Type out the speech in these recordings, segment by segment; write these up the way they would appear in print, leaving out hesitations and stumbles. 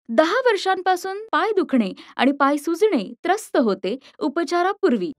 10 वर्षांपासून पाय दुखणे आणि पाय सुजणे त्रस्त होते उपचारापूर्वी.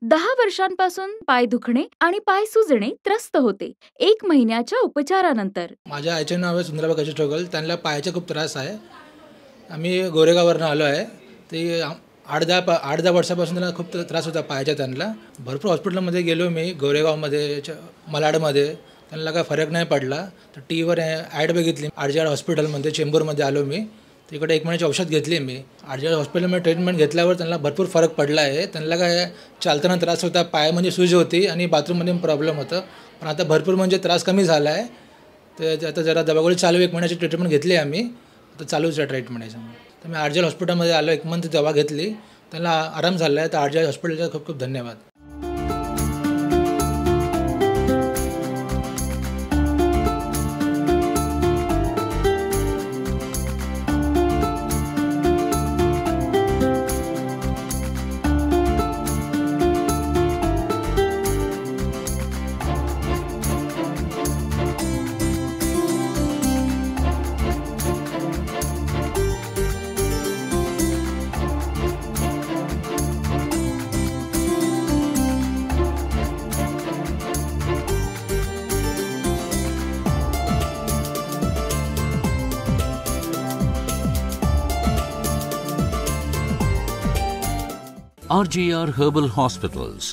10 वर्षांपासून पाय दुखणे आणि पाय सुजणे त्रस्त होते 1 महिन्याच्या उपचारानंतर. माझ्या आईचे नाव आहे सुंदराबाई गजेश ठोगल. त्यांना पायाचा खूप त्रास आहे. आम्ही गोरेगाववरून आलो आहे. ते 8-10 वर्षापासून त्यांना खूप त्रास होता पायाचा. त्यांना भरपूर हॉस्पिटलमध्ये गेलो मी, गोरेगावमध्ये, मालाडमध्ये. त्यांना काय फरक नाही पडला. तर टीव्हीवर ॲड बघितली. RGR हॉस्पिटलमध्ये, चेंबूरमध्ये आलो मी. तिकडे 1 महिन्याची औषध घेतली मी. RGR हॉस्पिटलमध्ये ट्रीटमेंट घेतल्यावर त्यांना भरपूर फरक पडला आहे. त्यांना काय चालताना त्रास होता, पायामध्ये सूज होती आणि बाथरूममध्ये प्रॉब्लेम होतं. पण आता भरपूर म्हणजे त्रास कमी झाला आहे. तर आता जरा दवागोळी चालू, 1 महिन्याची ट्रीटमेंट घेतली आम्ही. आता चालूच आहे ट्रीटमेंट याच्यामुळे. तर मी RGR हॉस्पिटलमध्ये आलो, 1 मंथ दवा घेतली, त्यांना आराम झाला आहे. तर RGR हॉस्पिटलचा खूप खूप धन्यवाद. RGR Herbal Hospitals,